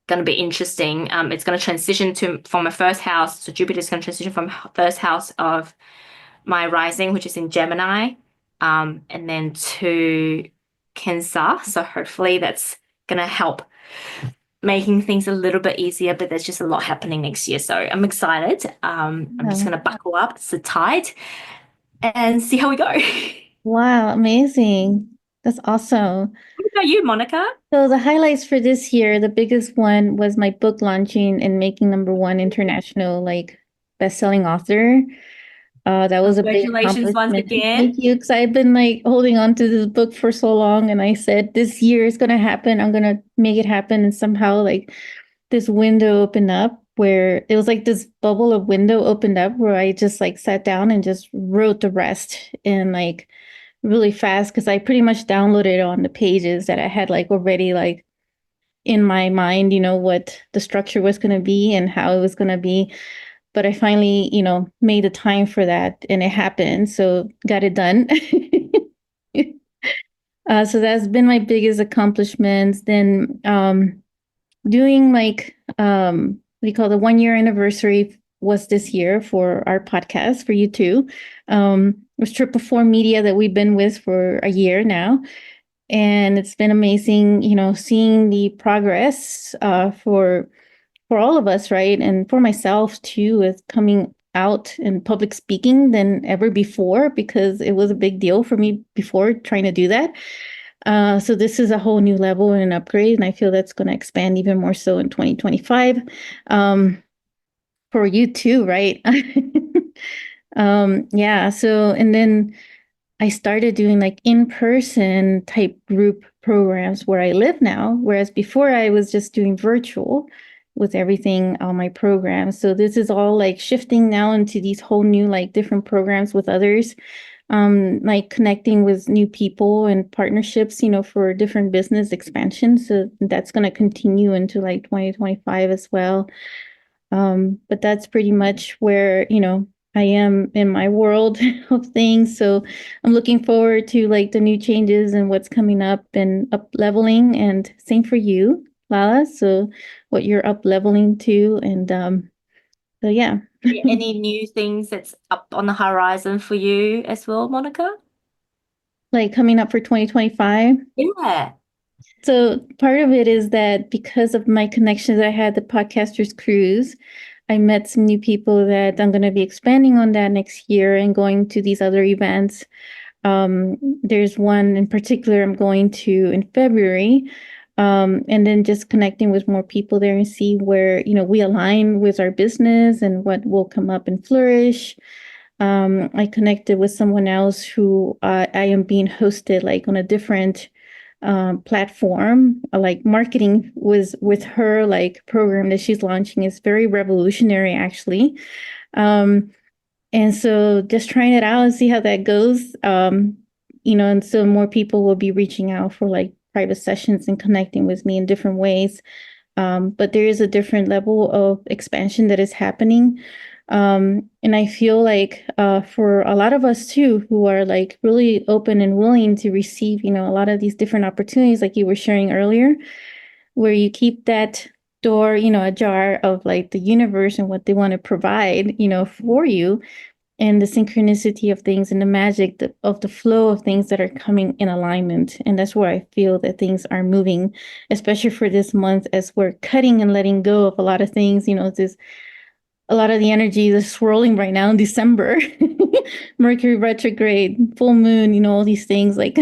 to be interesting. It's going to transition to from my first house. So Jupiter's going to transition from first house of my rising, which is in Gemini, and then to Cancer. So hopefully that's going to help making things a little bit easier, but there's just a lot happening next year. So I'm excited. I'm just Wow. going to buckle up, sit tight, and see how we go. Wow, amazing. That's awesome. What about you, Monica? So the highlights for this year, the biggest one was my book launching and making number one international like best-selling author. That was a big Congratulations once accomplishment. again. Thank you, because I've been like holding on to this book for so long, and I said this year is gonna happen. I'm gonna make it happen, and somehow like this window opened up where it was like this bubble of window opened up where I just like sat down and just wrote the rest in like really fast because I pretty much downloaded on the pages that I had like already like in my mind, what the structure was going to be and how it was going to be. But I finally, made the time for that and it happened. So got it done. So that's been my biggest accomplishments. Then doing like we call the 1 year anniversary was this year for our podcast for you too. It was Triple Four Media that we've been with for a year now. And it's been amazing, seeing the progress for all of us, right? And for myself too, with coming out in public speaking than ever before, because it was a big deal for me before trying to do that. So this is a whole new level and an upgrade, and I feel that's going to expand even more so in 2025. For you too, right? Yeah. So, and then I started doing like in-person type group programs where I live now, whereas before I was just doing virtual with everything on my program. So this is all like shifting now into these whole new like different programs with others. like connecting with new people and partnerships, for different business expansion. So that's going to continue into like 2025 as well. But that's pretty much where, I am in my world of things. So I'm looking forward to like the new changes and what's coming up and up leveling. And same for you, Lala. So what you're up leveling to. And so yeah, Any new things that's up on the horizon for you as well, Monica? like coming up for 2025. Yeah. So part of it is that because of my connections, I had the podcasters cruise. I met some new people that I'm going to be expanding on that next year and going to these other events. There's one in particular I'm going to in February. And then just connecting with more people there and see where, we align with our business and what will come up and flourish. I connected with someone else who I am being hosted like on a different platform. Like marketing was with her like program that she's launching is very revolutionary actually. Um, and so just trying it out and see how that goes. And so more people will be reaching out for like private sessions and connecting with me in different ways. But there is a different level of expansion that is happening. And I feel like for a lot of us too, who are like really open and willing to receive, a lot of these different opportunities, like you were sharing earlier, where you keep that door, ajar of like the universe and what they want to provide, for you and the synchronicity of things and the magic of the flow of things that are coming in alignment. And that's where I feel that things are moving, especially for this month as we're cutting and letting go of a lot of things. This a lot of the energy is swirling right now in December. Mercury retrograde, full moon, all these things like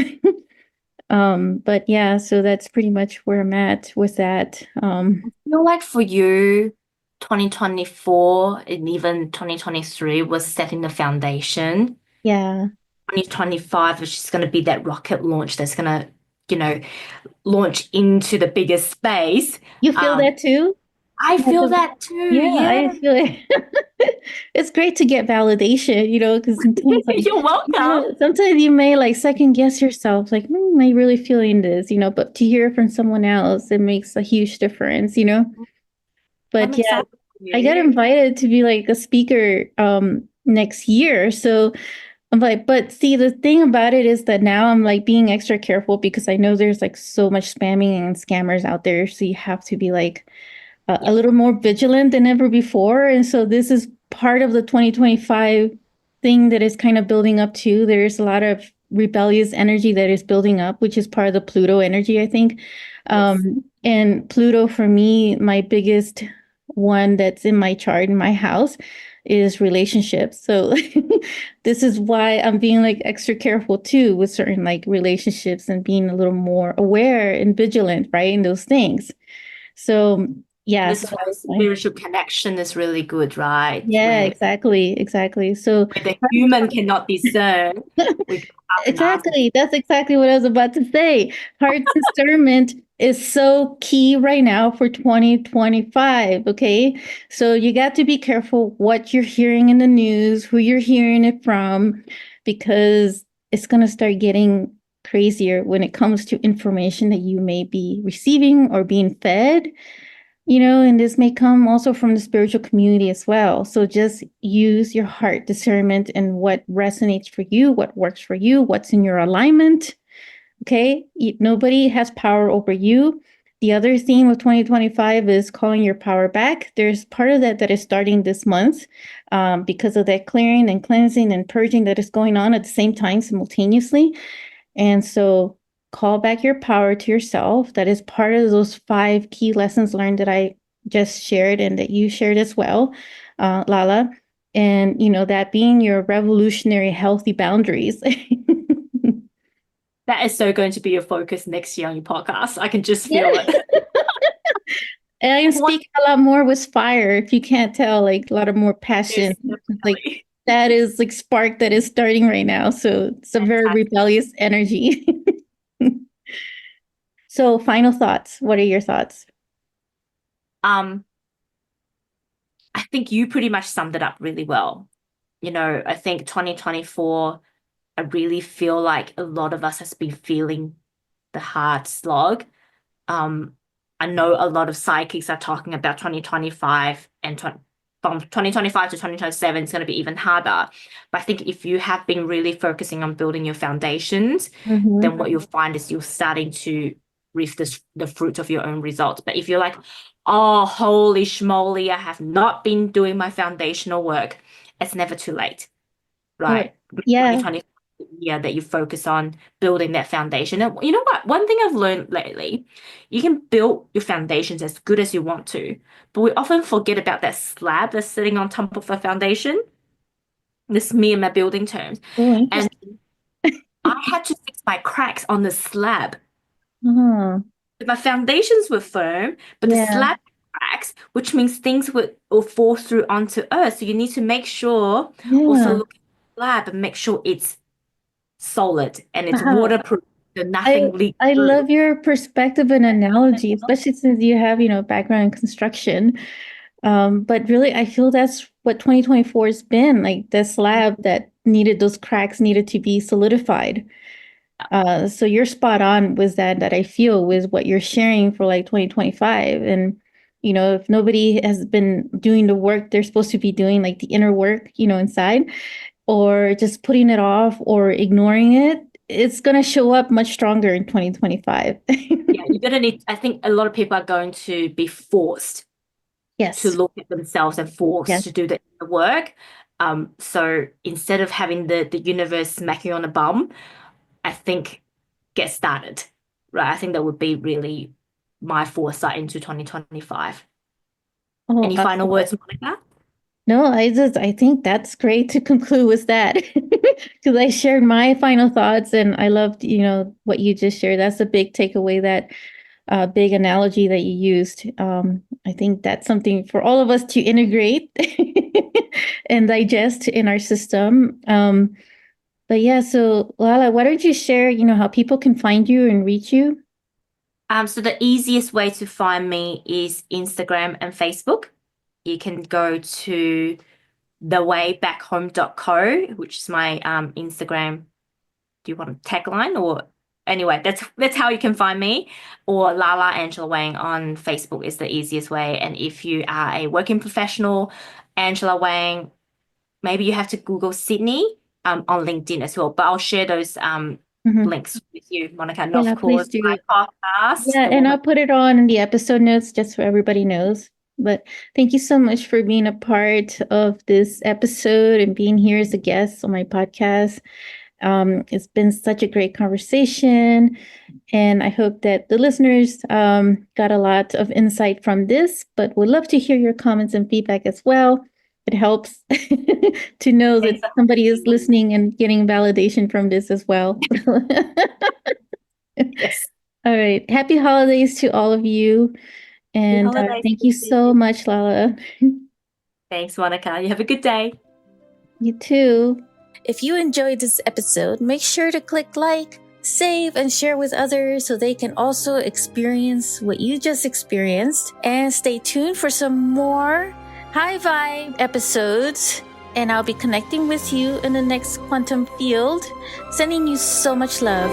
but yeah, so that's pretty much where I'm at with that. I feel like for you, 2024 and even 2023 was setting the foundation. Yeah. 2025 is just going to be that rocket launch that's going to, you know, launch into the biggest space. You feel Um, that too? I Yeah, feel 'cause- that too. yeah, Yeah. I feel it. It's great to get validation, because sometimes like You're welcome. sometimes you may like second guess yourself, like, am I really feeling this, but to hear from someone else, it makes a huge difference. I'm But yeah, excited for I got you. invited to be like a speaker next year. So I'm like, but see, the thing about it is that now I'm like being extra careful because I know there's like so much spamming and scammers out there. So you have to be like a Yeah. little more vigilant than ever before. And so this is part of the 2025 thing that is kind of building up too. There's a lot of rebellious energy that is building up, which is part of the Pluto energy, I think. Yes. And Pluto, for me, my biggest one that's in my chart in my house is relationships. So this is why I'm being like extra careful too with certain like relationships and being a little more aware and vigilant, right, in those things. So And yeah, this so is that where the was my spiritual connection is really good, right? yeah, Where exactly. So where the human cannot discern, we go up and ask. exactly, that's exactly what I was about to say. Heart discernment is so key right now for 2025. Okay, so you got to be careful what you're hearing in the news, who you're hearing it from, because it's going to start getting crazier when it comes to information that you may be receiving or being fed. And this may come also from the spiritual community as well. So just use your heart discernment and what resonates for you, what works for you, what's in your alignment. Okay. Nobody has power over you. The other theme of 2025 is calling your power back. There's part of that that is starting this month because of that clearing and cleansing and purging that is going on at the same time simultaneously. And so call back your power to yourself. That is part of those 5 key lessons learned that I just shared and that you shared as well, Lala. And, that being your revolutionary healthy boundaries. That is so going to be your focus next year on your podcast. I can just Yeah. feel it. And I am What speaking a lot more with fire, if you can't tell, like a lot of more passion. is Like definitely that is like spark that is starting right now. So it's a very fantastic. rebellious energy. So final thoughts. What are your thoughts? Um, I think you pretty much summed it up really well. I think 2024 I really feel like a lot of us has been feeling the hard slog. Um, I know a lot of psychics are talking about 2025 and from 2025 to 2027 is going to be even harder. But I think if you have been really focusing on building your foundations, then what you'll find is you're starting to reap the fruits of your own results. But if you're like, oh, holy schmoly, I have not been doing my foundational work, it's never too late, Or right? yeah. 2020 year that you focus on building that foundation. And you know what? One thing I've learned lately, you can build your foundations as good as you want to, but we often forget about that slab that's sitting on top of the foundation. This is me and my building terms. Oh, And interesting. I had to fix my cracks on the slab. Oh, My foundations were firm, but the yeah. slab cracks, which means things would will fall through onto earth. So you need to make sure, also Yeah. look at the slab and make sure it's solid and it's Wow. waterproof, so I nothing leaks I through. love your perspective and analogy, especially since you have, background in construction. But really, I feel that's what 2024 has been like, the slab that needed those cracks needed to be solidified. So you're spot on with that I feel with what you're sharing for like 2025. And, if nobody has been doing the work they're supposed to be doing, like the inner work, inside, or just putting it off or ignoring it, it's going to show up much stronger in 2025. Yeah, you're gonna need, I think a lot of people are going to be forced to Yes. look at themselves and forced Yes. to do the work. So instead of having the universe smack you on the bum, I think get started. Right. I think that would be really my foresight into 2025. Oh, Any final awesome. words, Monica? No, I think that's great to conclude with that, because I shared my final thoughts and I loved, what you just shared. That's a big takeaway, that big analogy that you used. I think that's something for all of us to integrate and digest in our system. But yeah, so Lala, why don't you share, how people can find you and reach you? So the easiest way to find me is Instagram and Facebook. You can go to thewayback.home.co, which is my Instagram. Do you want a tagline or anyway, that's how you can find me. Or Lala Angela Wang on Facebook is the easiest way. And if you are a working professional, Angela Wang, maybe you have to Google Sydney on LinkedIn as well. But I'll share those Mhm. links with you, Monica. And of Yeah, please course, do. my podcast, Yeah, The and Woman. I'll put it on in the episode notes just so everybody knows. But thank you so much for being a part of this episode and being here as a guest on my podcast. It's been such a great conversation, and I hope that the listeners got a lot of insight from this. But would love to hear your comments and feedback as well. It helps to know that Thanks for somebody is having me. listening and getting validation from this as well. Yes. All right. Happy holidays to all of you. Happy And holidays. thank you so much, Lala. Thanks, Monica. You have a good day. You too. If you enjoyed this episode, make sure to click like, save, and share with others so they can also experience what you just experienced. And stay tuned for some more high vibe episodes. And I'll be connecting with you in the next quantum field. Sending you so much love.